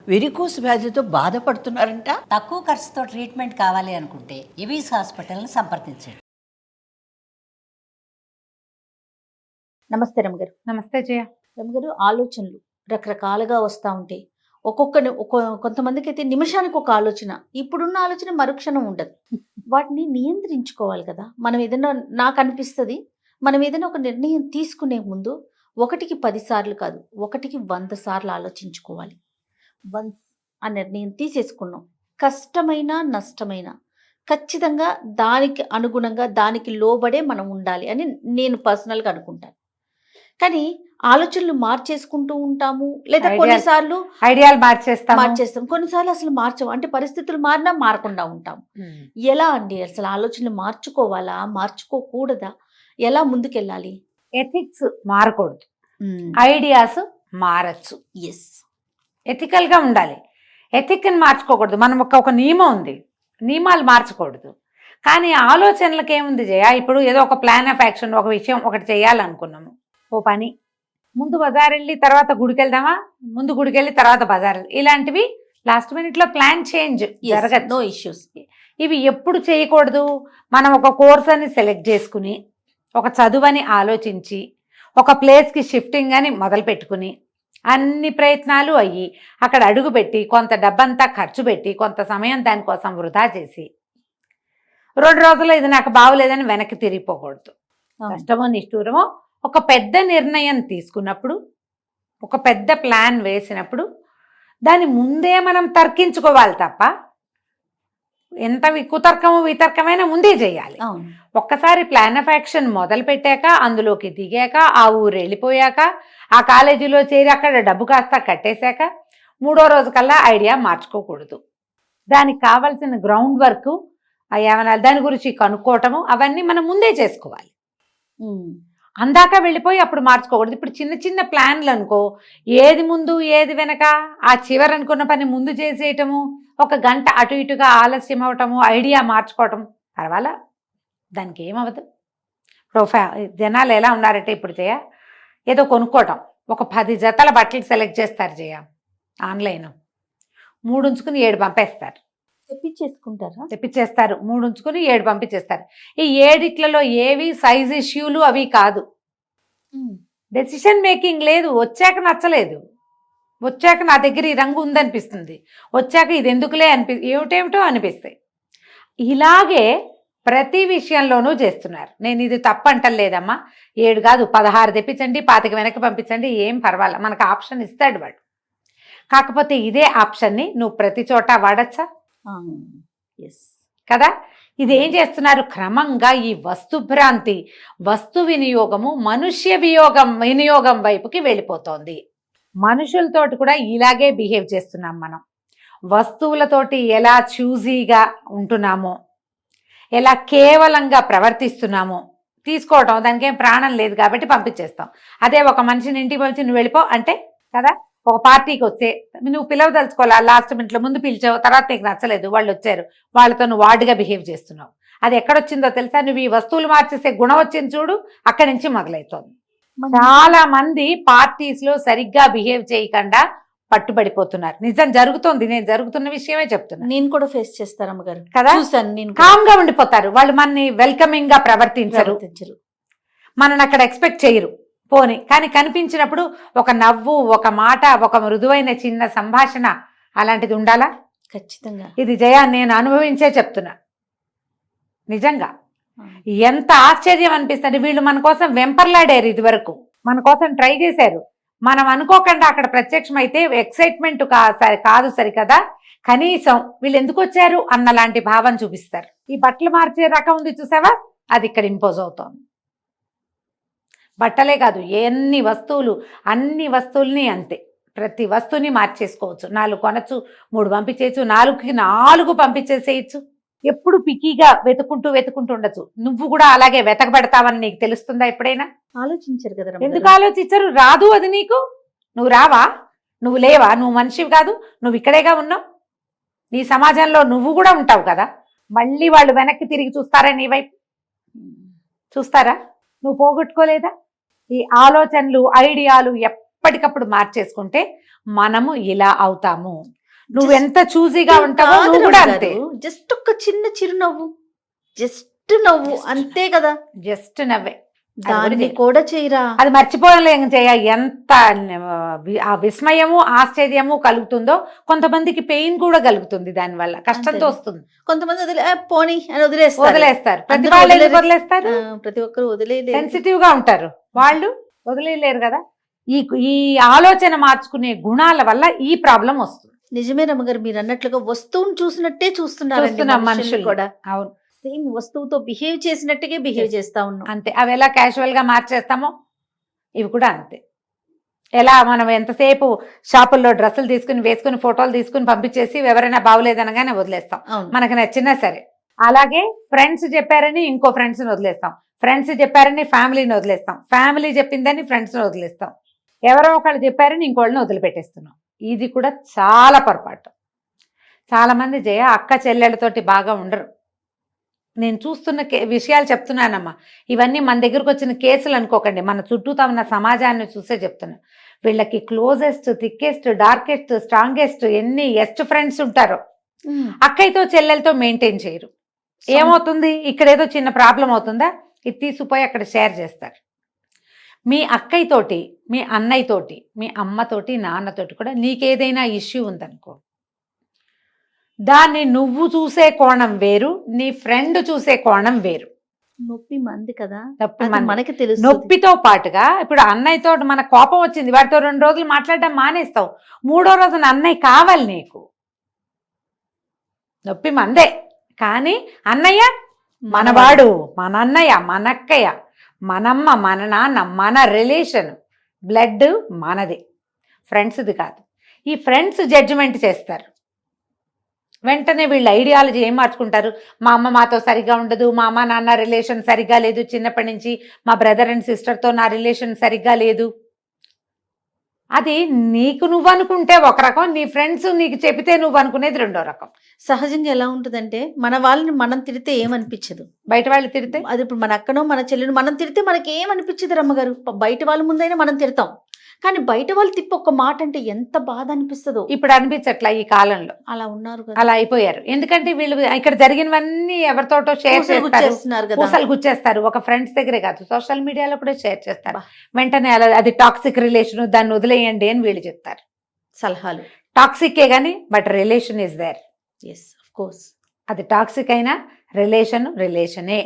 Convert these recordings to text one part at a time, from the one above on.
Varicose వ్యాధితో బాధపడుతున్నారంట. తక్కువ ఖర్చుతో ట్రీట్మెంట్ కావాలి అనుకుంటే ఎవిస్ హాస్పిటల్ని సంప్రదించండి. నమస్తే రమగారు. నమస్తే జయ. రమగారు, ఆలోచనలు రకరకాలుగా వస్తూ ఉంటాయి. కొంతమందికి అయితే నిమిషానికి ఒక ఆలోచన, ఇప్పుడున్న ఆలోచన మరుక్షణం ఉండదు. వాటిని నియంత్రించుకోవాలి కదా. మనం ఏదైనా, నాకు అనిపిస్తుంది, మనం ఏదైనా ఒక నిర్ణయం తీసుకునే ముందు 1కి 10 సార్లు కాదు, 1కి 100 సార్లు ఆలోచించుకోవాలి. వన్స్ ఆ నిర్ణయం తీసేసుకున్నాం, కష్టమైనా నష్టమైనా ఖచ్చితంగా దానికి అనుగుణంగా దానికి లోబడే మనం ఉండాలి అని నేను పర్సనల్గా అనుకుంటాను. కానీ ఆలోచనలు మార్చేసుకుంటూ ఉంటాము, లేదా కొన్నిసార్లు ఐడియాలు మార్చేస్తాం, కొన్నిసార్లు అసలు మార్చము. అంటే పరిస్థితులు మారినా మారకుండా ఉంటాం. ఎలా అండి అసలు ఆలోచనలు మార్చుకోవాలా, మార్చుకోకూడదా, ఎలా ముందుకెళ్ళాలి? ఎథిక్స్ మారకూడదు, ఐడియాస్ మారచ్చు. ఎస్, ఎథికల్గా ఉండాలి. ఎథిక్ని మార్చుకోకూడదు. మనం ఒక నియమం ఉంది, నియమాలు మార్చకూడదు. కానీ ఆలోచనలకు ఏముంది జయ, ఇప్పుడు ఏదో ఒక ప్లాన్ ఆఫ్ యాక్షన్, ఒక విషయం ఒకటి చేయాలనుకున్నాము, ఓ పని, ముందు బజార్ వెళ్ళి తర్వాత గుడికి వెళ్దామా, ముందు గుడికి వెళ్ళి తర్వాత బజార్ వెళ్ళి, ఇలాంటివి లాస్ట్ మినిట్లో ప్లాన్ చేంజ్ జరగదు, నో ఇష్యూస్. ఇవి ఎప్పుడు చేయకూడదు. మనం ఒక కోర్స్ అని సెలెక్ట్ చేసుకుని, ఒక చదువని ఆలోచించి, ఒక ప్లేస్కి షిఫ్టింగ్ అని మొదలు పెట్టుకుని, అన్ని ప్రయత్నాలు అయ్యి అక్కడ అడుగుపెట్టి కొంత డబ్బంతా ఖర్చు పెట్టి కొంత సమయం దానికోసం వృధా చేసి 2 రోజుల్లో ఇది నాకు బాగోలేదని వెనక్కి తిరిగిపోకూడదు. కష్టమో నిష్ఠూరమో ఒక పెద్ద నిర్ణయం తీసుకున్నప్పుడు, ఒక పెద్ద ప్లాన్ వేసినప్పుడు దాని ముందే మనం తర్కించుకోవాలి తప్ప, ఎంత కుతర్కము వితర్కమైన ముందే చేయాలి. ఒక్కసారి ప్లాన్ ఆఫ్ యాక్షన్ మొదలు పెట్టాక, అందులోకి దిగాక, ఆ ఊరు వెళ్ళిపోయాక, ఆ కాలేజీలో చేరి అక్కడ డబ్బు కాస్త కట్టేశాక 3వ రోజు కల్లా ఐడియా మార్చుకోకూడదు. దానికి కావాల్సిన గ్రౌండ్ వర్క్, ఏమన్నా దాని గురించి కనుక్కోవటము, అవన్నీ మనం ముందే చేసుకోవాలి. అందాక వెళ్ళిపోయి అప్పుడు మార్చుకోకూడదు. ఇప్పుడు చిన్న చిన్న ప్లాన్లు అనుకో, ఏది ముందు ఏది వెనక, ఆ చివరి అనుకున్న పని ముందు చేసేయటము, 1 గంట అటు ఇటుగా ఆలస్యం అవటము, ఐడియా మార్చుకోవటం పర్వాలా, దానికి ఏమవదు. ఇప్పుడు జనాలు ఎలా ఉన్నారంటే, ఇప్పుడు జయ ఏదో కొనుక్కోవటం, ఒక 10 జతల బట్టలు సెలెక్ట్ చేస్తారు జయ, ఆన్లైన్ 3 ఉంచుకుని 7 పంపేస్తారు. తెప్పించేస్తారు 3 ఉంచుకుని 7 పంపించేస్తారు. ఈ 7 ఏవి సైజ్ ఇష్యూలు అవి కాదు, డెసిషన్ మేకింగ్ లేదు. వచ్చాక నచ్చలేదు, వచ్చాక నా దగ్గర ఈ రంగు ఉందనిపిస్తుంది, వచ్చాక ఇది ఎందుకులే ఏమిటేమిటో అనిపిస్తాయి. ఇలాగే ప్రతి విషయంలోనూ చేస్తున్నారు. నేను ఇది తప్పంటలేదమ్మా, 7 కాదు 16 తెప్పించండి, 25 వెనక్కి పంపించండి, ఏం పర్వాలేదు, మనకు ఆప్షన్ ఇస్తాడు వాడు. కాకపోతే ఇదే ఆప్షన్ని నువ్వు ప్రతి చోట వాడచ్చా కదా. ఇది ఏం చేస్తున్నారు, క్రమంగా ఈ వస్తుభ్రాంతి, వస్తు వినియోగము మనుష్య వినియోగం వైపుకి వెళ్ళిపోతోంది. మనుషులతోటి కూడా ఇలాగే బిహేవ్ చేస్తున్నాం మనం. వస్తువులతోటి ఎలా చూజీగా ఉంటున్నామో, ఎలా కేవలంగా ప్రవర్తిస్తున్నామో, తీసుకోవటం, దానికి ఏం ప్రాణం లేదు కాబట్టి పంపించేస్తాం. అదే ఒక మనిషిని ఇంటికి పంపించి నువ్వు వెళ్ళిపో అంటే కదా, ఒక పార్టీకి వస్తే నువ్వు పిలవదలుచుకోవాలా, లాస్ట్ మినిట్లో ముందు పిలిచావు, తర్వాత నీకు నచ్చలేదు, వాళ్ళు వచ్చారు, వాళ్ళతో నువ్వు వార్డుగా బిహేవ్ చేస్తున్నావు. అది ఎక్కడొచ్చిందో తెలుసా, నువ్వు ఈ వస్తువులు మార్చేసే గుణం వచ్చింది చూడు, అక్కడి నుంచి మొదలవుతోంది. చాలా మంది పార్టీస్ లో సరిగ్గా బిహేవ్ చేయకుండా పట్టుబడిపోతున్నారు. నిజం జరుగుతోంది, నేను జరుగుతున్న విషయమే చెప్తున్నా. నేను కూడా ఫేస్ చేస్తాను అమ్మగారు కదా, కామ్ గా ఉండిపోతారు వాళ్ళు, మనని వెల్కమింగ్ గా ప్రవర్తించరు, మనని అక్కడ ఎక్స్పెక్ట్ చేయరు. పోని కానీ కనిపించినప్పుడు ఒక నవ్వు, ఒక మాట, ఒక మృదువైన చిన్న సంభాషణ అలాంటిది ఉండాలా? ఖచ్చితంగా. ఇది జయ నేను అనుభవించే చెప్తున్నా. నిజంగా ఎంత ఆశ్చర్యం అనిపిస్తుంది. వీళ్ళు మన కోసం వెంపర్లాడారు, ఇది వరకు మన కోసం ట్రై చేశారు. మనం అనుకోకుండా అక్కడ ప్రత్యక్షమైతే ఎక్సైట్మెంట్ కాదు సరికదా, కనీసం వీళ్ళు ఎందుకు వచ్చారు అన్నలాంటి భావం చూపిస్తారు. ఈ బట్టలు మార్చే రకం ఉంది చూసావా, అది ఇక్కడ ఇంపోజ్ అవుతోంది. బట్టలే కాదు, అన్ని వస్తువుల్ని అంతే. ప్రతి వస్తువుని మార్చేసుకోవచ్చు. 4 కొనచ్చు, 3 పంపించేయచ్చు, 4కి 4 పంపించేసేయచ్చు. ఎప్పుడు పికీగా వెతుకుంటూ ఉండొచ్చు. నువ్వు కూడా అలాగే వెతకబెడతావని నీకు తెలుస్తుందా ఎప్పుడైనా? ఆలోచించరు కదా. ఎందుకు ఆలోచించరు? రాదు అది నీకు. నువ్వు రావా? నువ్వు లేవా? నువ్వు మనిషివి కాదు? నువ్వు ఇక్కడేగా ఉన్నావు. నీ సమాజంలో నువ్వు కూడా ఉంటావు కదా. మళ్ళీ వాళ్ళు వెనక్కి తిరిగి చూస్తారా నీ వైపు? చూస్తారా? నువ్వు పోగొట్టుకోలేదా? ఈ ఆలోచనలు, ఐడియాలు ఎప్పటికప్పుడు మార్చేసుకుంటే మనము ఇలా అవుతాము. నువ్వు ఎంత చూజీగా ఉంటావో నువ్వు కూడా అంతే. జస్ట్ ఒక చిన్న చిరునవ్వు, జస్ట్ నవ్వు అంతే కదా, జస్ట్ నవ్వే. దాన్ని కూడా చేయరా. అది మర్చిపోలేం చేయ. ఎంత ఆ విస్మయము ఆశ్చర్యము కలుగుతుందో, కొంతమందికి పెయిన్ కూడా కలుగుతుంది, దానివల్ల కష్టంతో వస్తుంది. కొంతమంది పోనీ అని వదిలేస్తారు. వదిలేస్తారు, ప్రతి ఒక్కరు వదిలేదు, సెన్సిటివ్ గా ఉంటారు వాళ్ళు, వదిలేయలేరు కదా. ఈ ఆలోచన మార్చుకునే గుణాల వల్ల ఈ ప్రాబ్లం వస్తుంది. నిజమే రమ్మగారు, మీరు అన్నట్లుగా వస్తువుని చూసినట్టే చూస్తున్నారు మనుషులు కూడా. అవును, సేమ్ వస్తువుతో బిహేవ్ చేసినట్టుగా బిహేవ్ చేస్తా ఉన్నాం అంతే. అవి ఎలా క్యాజువల్ గా మార్చేస్తామో ఇవి కూడా అంతే. ఎలా మనం ఎంతసేపు షాపుల్లో డ్రెస్సులు తీసుకుని వేసుకుని ఫోటోలు తీసుకుని పంపించేసి ఎవరైనా బాగులేదనగానే వదిలేస్తాం, మనకు నచ్చినా సరే. అలాగే ఫ్రెండ్స్ చెప్పారని ఇంకో ఫ్రెండ్స్ని వదిలేస్తాం, ఫ్రెండ్స్ చెప్పారని ఫ్యామిలీని వదిలేస్తాం, ఫ్యామిలీ చెప్పిందని ఫ్రెండ్స్ని వదిలేస్తాం, ఎవరో ఒకళ్ళు చెప్పారని ఇంకోళ్ళని వదిలిపెట్టేస్తున్నాం. ఇది కూడా చాలా పొరపాటు. చాలామంది జయ అక్క చెల్లెళ్ళతోటి బాగా ఉండరు. నేను చూస్తున్న విషయాలు చెప్తున్నానమ్మా, ఇవన్నీ మన దగ్గరకు వచ్చిన కేసులు అనుకోకండి, మన చుట్టూతా ఉన్న సమాజాన్ని చూసే చెప్తున్నా. వీళ్ళకి క్లోజెస్ట్, థిక్కెస్ట్, డార్కెస్ట్, స్ట్రాంగెస్ట్ ఎన్ని ఎస్ట్ ఫ్రెండ్స్ ఉంటారో అక్కయ్యతో చెల్లెలతో మెయింటైన్ చేయరు. ఏమవుతుంది, ఇక్కడ ఏదో చిన్న ప్రాబ్లం అవుతుందా, ఇది తీసుకుపోయి అక్కడ షేర్ చేస్తారు. మీ అక్కయ్యతోటి, మీ అన్నయ్యతోటి, మీ అమ్మతోటి, నాన్నతోటి కూడా నీకేదైనా ఇష్యూ ఉందనుకో, దాన్ని నువ్వు చూసే కోణం వేరు, నీ ఫ్రెండ్ చూసే కోణం వేరు. నొప్పి మంది కదా, మనకి తెలుసు. నొప్పితో పాటుగా ఇప్పుడు అన్నయ్యతో మన కోపం వచ్చింది, వాడితో 2 రోజులు మాట్లాడడం మానేస్తావు, 3వ రోజున అన్నయ్య కావాలి నీకు. నొప్పి మందే, కానీ అన్నయ్య మనవాడు, మన అన్నయ్య, మన అక్కయ్య, మనమ్మ, మన నాన్న, మన రిలేషన్, బ్లడ్ మనది, ఫ్రెండ్స్ది కాదు. ఈ ఫ్రెండ్స్ జడ్జిమెంట్ చేస్తారు. వెంటనే వీళ్ళు ఐడియాలజీ ఏం మార్చుకుంటారు, మా అమ్మ మాతో సరిగా ఉండదు, మా అమ్మ నాన్న రిలేషన్ సరిగ్గా లేదు, చిన్నప్పటి నుంచి మా బ్రదర్ అండ్ సిస్టర్తో నా రిలేషన్ సరిగ్గా లేదు. అది నీకు నువ్వు అనుకుంటే ఒక రకం, నీ ఫ్రెండ్స్ నీకు చెబితే నువ్వు అనుకునేది 2వ రకం. సహజంగా ఎలా ఉంటుందంటే, మన వాళ్ళని మనం తిడితే ఏమనిపించదు, బయట వాళ్ళు తిడితే, అది ఇప్పుడు మన అక్కనో మన చెల్లెను మనం తిడితే మనకి ఏమనిపించదు రమ్మగారు. బయట వాళ్ళ ముందైనా మనం తిడతాం, కానీ బయట వాళ్ళు తిప్పి ఒక్క మాట అంటే ఎంత బాధ అనిపిస్తుందో. ఇప్పుడు అనిపించట్లా ఈ కాలంలో, అలా ఉన్నారు, అలా అయిపోయారు. ఎందుకంటే వీళ్ళు ఇక్కడ జరిగినవన్నీ ఎవరితోటో షేర్ చేస్తున్నారు కదా, పూసలు గుచ్చేస్తారు. ఒక ఫ్రెండ్స్ దగ్గరే కాదు, సోషల్ మీడియాలో కూడా షేర్ చేస్తారు. వెంటనే అది టాక్సిక్ రిలేషన్, దాన్ని వదిలేయండి అని వీళ్ళు చెప్తారు సలహాలు. టాక్సికే కానీ but relation is there. Yes, of course. అది టాక్సిక్ అయినా రిలేషనే.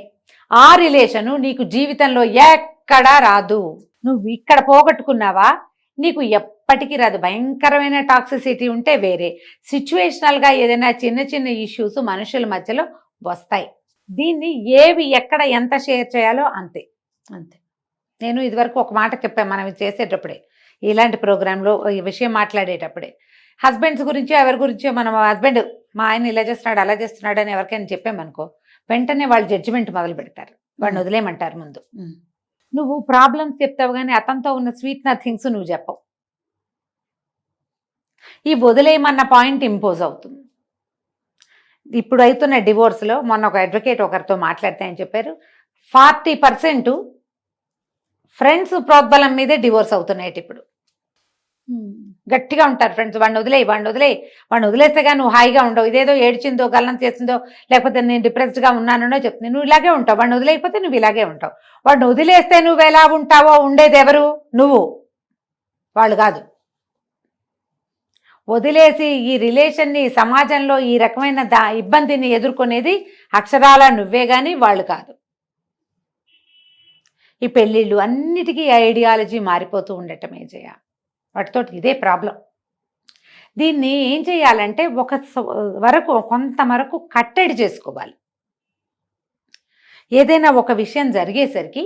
ఆ రిలేషను నీకు జీవితంలో ఎక్కడా రాదు. నువ్వు ఇక్కడ పోగొట్టుకున్నావా, నీకు ఎప్పటికీ రాదు. భయంకరమైన టాక్సిసిటీ ఉంటే వేరే, సిచ్యువేషనల్గా ఏదైనా చిన్న చిన్న ఇష్యూస్ మనుషుల మధ్యలో వస్తాయి. దీన్ని ఏవి ఎక్కడ ఎంత షేర్ చేయాలో అంతే. నేను ఇదివరకు ఒక మాట చెప్పాను, మనం ఇది చేసేటప్పుడే, ఇలాంటి ప్రోగ్రాంలో ఈ విషయం మాట్లాడేటప్పుడే, హస్బెండ్స్ గురించో ఎవరి గురించో మనం హస్బెండ్ మా ఆయన ఇలా చేస్తున్నాడు అలా చేస్తున్నాడు అని ఎవరికైనా చెప్పామనుకో, వెంటనే వాళ్ళు జడ్జిమెంట్ మొదలు పెడతారు, వాడిని వదిలేయమంటారు. ముందు నువ్వు ప్రాబ్లమ్స్ చెప్తావు కానీ అతనితో ఉన్న స్వీట్ నథింగ్స్ నువ్వు చెప్పవు. ఈ వదిలేయమన్న పాయింట్ ఇంపోజ్ అవుతుంది. ఇప్పుడు అవుతున్న డివోర్స్లో మొన్న ఒక అడ్వకేట్ ఒకరితో మాట్లాడితే ఆయన చెప్పారు, 40% ఫ్రెండ్స్ ప్రోద్బలం మీదే డివోర్స్ అవుతున్నాయి. ఇప్పుడు గట్టిగా ఉంటారు ఫ్రెండ్స్, వాడిని వదిలేస్తే కానీ నువ్వు హాయిగా ఉండవు, ఇదేదో ఏడ్చిందో గల్లం చేసిందో లేకపోతే నేను డిప్రెస్డ్గా ఉన్నానో చెప్తుంది, నువ్వు ఇలాగే ఉంటావు. వాడిని వదిలేకపోతే నువ్వు ఇలాగే ఉంటావు. వాడిని వదిలేస్తే నువ్వు ఎలా ఉంటావో ఉండేది ఎవరు, నువ్వు, వాళ్ళు కాదు. వదిలేసి ఈ రిలేషన్ని, సమాజంలో ఈ రకమైన ఇబ్బందిని ఎదుర్కొనేది అక్షరాల నువ్వే కానీ వాళ్ళు కాదు. ఈ పెళ్ళిళ్ళు అన్నిటికీ ఐడియాలజీ మారిపోతూ ఉండటమే జయ, వాటితో ఇదే ప్రాబ్లం. దీన్ని ఏం చేయాలంటే కొంతవరకు కట్టడి చేసుకోవాలి. ఏదైనా ఒక విషయం జరిగేసరికి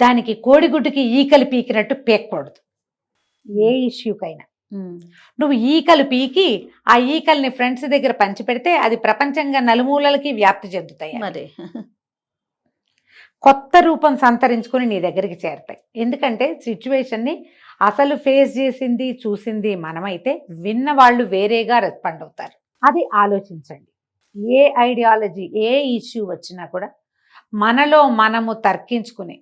దానికి కోడిగుడ్డుకి ఈకలు పీకినట్టు పీకకూడదు. ఏ ఇష్యూకైనా నువ్వు ఈకలు పీకి ఆ ఈకల్ని ఫ్రెండ్స్ దగ్గర పంచిపెడితే అది ప్రపంచంగా నలుమూలలకి వ్యాప్తి చెందుతాయి, మరి కొత్త రూపం సంతరించుకొని నీ దగ్గరికి చేరుతాయి. ఎందుకంటే సిచ్యువేషన్ని అసలు ఫేస్ చేసింది చూసింది మనమైతే, విన్న వాళ్ళు వేరేగా రెస్పాండ్ అవుతారు. అది ఆలోచించండి. ఏ ఐడియాలజీ, ఏ ఇష్యూ వచ్చినా కూడా మనలో మనము తర్కించుకుని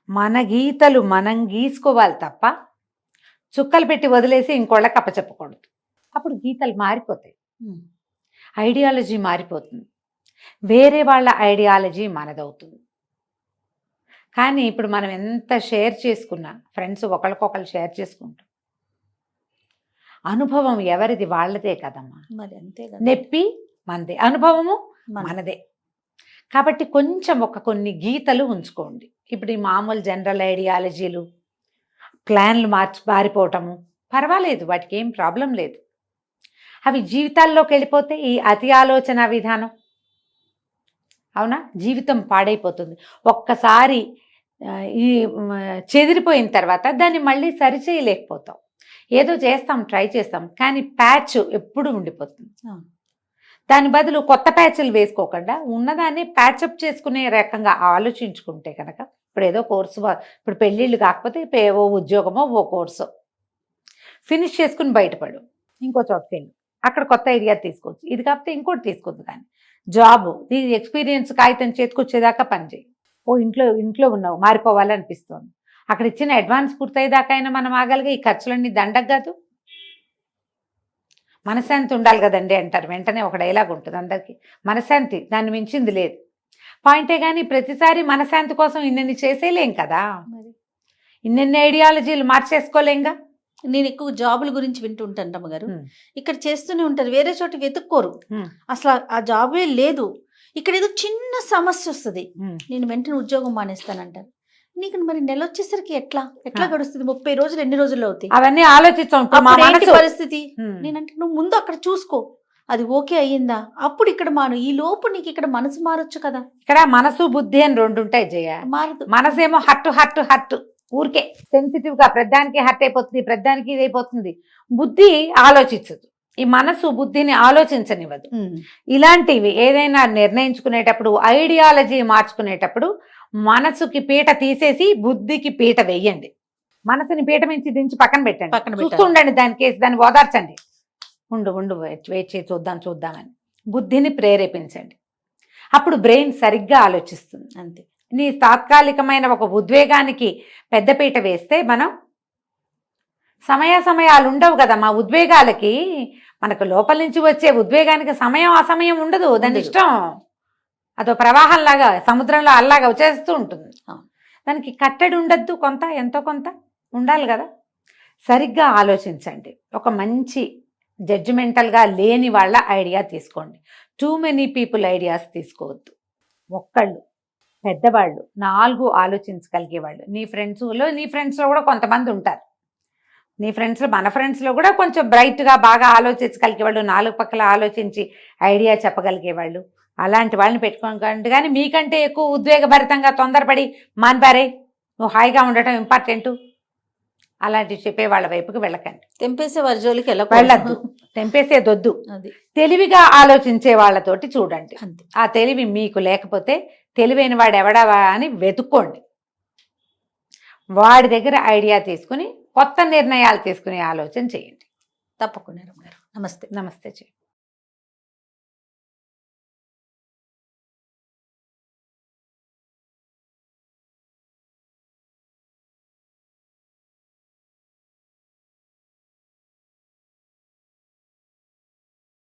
మన గీతలు మనం గీసుకోవాలి తప్ప చుక్కలు పెట్టి వదిలేసి ఇంకోళ్ళకి అప్పచెప్పకూడదు. అప్పుడు గీతలు మారిపోతాయి, ఐడియాలజీ మారిపోతుంది, వేరే వాళ్ళ ఐడియాలజీ మనదవుతుంది. కానీ ఇప్పుడు మనం ఎంత షేర్ చేసుకున్నా, ఫ్రెండ్స్ ఒకరికొకరు షేర్ చేసుకుంటాం, అనుభవం ఎవరిది వాళ్ళదే కదమ్మా. మరి అంతే కదా. నొప్పి మనదే, అనుభవము మన- మనదే. కాబట్టి కొంచెం కొన్ని గీతలు ఉంచుకోండి. ఇప్పుడు ఈ మామూలు జనరల్ ఐడియాలజీలు, ప్లాన్లు మారిపోవటము పర్వాలేదు, వాటికి ఏం ప్రాబ్లం లేదు. అవి జీవితాల్లోకి వెళ్ళిపోతే ఈ అతి ఆలోచన విధానం, అవునా, జీవితం పాడైపోతుంది. ఒక్కసారి ఈ చెదిరిపోయిన తర్వాత దాన్ని మళ్ళీ సరిచేయలేకపోతాం. ఏదో చేస్తాం, ట్రై చేస్తాం, కానీ ప్యాచ్ ఎప్పుడు ఉండిపోతుంది. దాని బదులు కొత్త ప్యాచ్లు వేసుకోకుండా ఉన్నదాన్ని ప్యాచప్ చేసుకునే రకంగా ఆలోచించుకుంటే కనుక, ఇప్పుడు ఏదో కోర్సు, ఇప్పుడు పెళ్ళిళ్ళు కాకపోతే ఓ ఉద్యోగమో ఓ కోర్సు ఫినిష్ చేసుకుని బయటపడు, ఇంకో చోటుకి వెళ్ళి అక్కడ కొత్త ఐడియా తీసుకోవచ్చు. ఇది కాకపోతే ఇంకోటి తీసుకోవద్దు. కానీ జాబు, ఇది ఎక్స్పీరియన్స్ కాగితం చేతికొచ్చేదాకా పనిచేయి. ఓ ఇంట్లో ఉన్నావు, మారిపోవాలనిపిస్తుంది, అక్కడ ఇచ్చిన అడ్వాన్స్ పూర్తయ్యేదాకా అయినా మనం ఆగలిగా. ఈ ఖర్చులన్నీ దండగ కాదు, మనశ్శాంతి ఉండాలి కదండి అంటారు. వెంటనే ఒక డైలాగ్ ఉంటుంది అందరికీ, మనశ్శాంతి దాన్ని మించింది లేదు. పాయింటే కానీ ప్రతిసారి మనశ్శాంతి కోసం ఇన్నెన్ని చేసేలేం కదా, ఇన్నెన్ని ఐడియాలజీలు మార్చేసుకోలేంగా. నేను ఎక్కువ జాబుల గురించి వింటుంటాను రమ్మగారు. ఇక్కడ చేస్తూనే ఉంటారు, వేరే చోట వెతుక్కోరు, అసలు ఆ జాబే లేదు. ఇక్కడ ఏదో చిన్న సమస్య వస్తుంది, నేను వెంటనే ఉద్యోగం మానేస్తానంటారు. నీకు మరి నెల వచ్చేసరికి ఎట్లా గడుస్తుంది? 30 రోజులు ఎన్ని రోజుల్లో అవుతాయి? అవన్నీ ఆలోచిస్తాం. పరిస్థితి నేనంటే నువ్వు ముందు అక్కడ చూసుకో, అది ఓకే అయ్యిందా, అప్పుడు ఇక్కడ మాను. ఈ లోపు నీకు ఇక్కడ మనసు మారొచ్చు కదా. ఇక్కడ మనసు బుద్ధి అని రెండు ఉంటాయి జయ. మారదు. మనసేమో హట్టు ఊరికే సెన్సిటివ్ గా ప్రతిదానికి హర్ట్ అయిపోతుంది, ప్రతిదానికి ఇది అయిపోతుంది. బుద్ధి ఆలోచించదు, ఈ మనసు బుద్ధిని ఆలోచించనివ్వదు. ఇలాంటివి ఏదైనా నిర్ణయించుకునేటప్పుడు, ఐడియాలజీ మార్చుకునేటప్పుడు మనసుకి పీట తీసేసి బుద్ధికి పీట వెయ్యండి. మనసుని పీట మించి దించి పక్కన పెట్టండి, చూస్తూ ఉండండి, దాన్ని ఓదార్చండి. ఉండు వెయిట్ చేసి చూద్దామని బుద్ధిని ప్రేరేపించండి. అప్పుడు బ్రెయిన్ సరిగ్గా ఆలోచిస్తుంది. అంతే. నీ తాత్కాలికమైన ఒక ఉద్వేగానికి పెద్దపీట వేస్తే మనం సమయాలు ఉండవు కదా. మా ఉద్వేగాలకి, మనకు లోపల నుంచి వచ్చే ఉద్వేగానికి సమయం అసమయం ఉండదు. దాని ఇష్టం, అదో ప్రవాహంలాగా సముద్రంలో అల్లాగా వచ్చేస్తూ ఉంటుంది. దానికి కట్టడి ఉండద్దు, ఎంతో కొంత ఉండాలి కదా. సరిగ్గా ఆలోచించండి. ఒక మంచి జడ్జిమెంటల్గా లేని వాళ్ళ ఐడియా తీసుకోండి. టూ మెనీ పీపుల్ ఐడియాస్ తీసుకోవద్దు. ఒక్కళ్ళు పెద్దవాళ్ళు, 4 ఆలోచించగలిగేవాళ్ళు. నీ ఫ్రెండ్స్లో కూడా కొంతమంది ఉంటారు. మన ఫ్రెండ్స్లో కూడా కొంచెం బ్రైట్గా బాగా ఆలోచించగలిగేవాళ్ళు, 4 పక్కల ఆలోచించి ఐడియా చెప్పగలిగేవాళ్ళు, అలాంటి వాళ్ళని పెట్టుకోకండి. కానీ మీకంటే ఎక్కువ ఉద్వేగభరితంగా తొందరపడి మాన్పారే, నువ్వు హాయిగా ఉండటం ఇంపార్టెంట్, అలాంటివి చెప్పే వాళ్ళ వైపుకి వెళ్ళకండి. తెంపేసే వారి జోలికి వెళ్ళద్దు, తెంపేసేదొద్దు. తెలివిగా ఆలోచించే వాళ్ళతోటి చూడండి. ఆ తెలివి మీకు లేకపోతే తెలివైన వాడు ఎవడా అని వెతుక్కోండి. వాడి దగ్గర ఐడియా తీసుకుని కొత్త నిర్ణయాలు తీసుకునే ఆలోచన చేయండి. తప్పకుండా. నమస్తే. నమస్తే.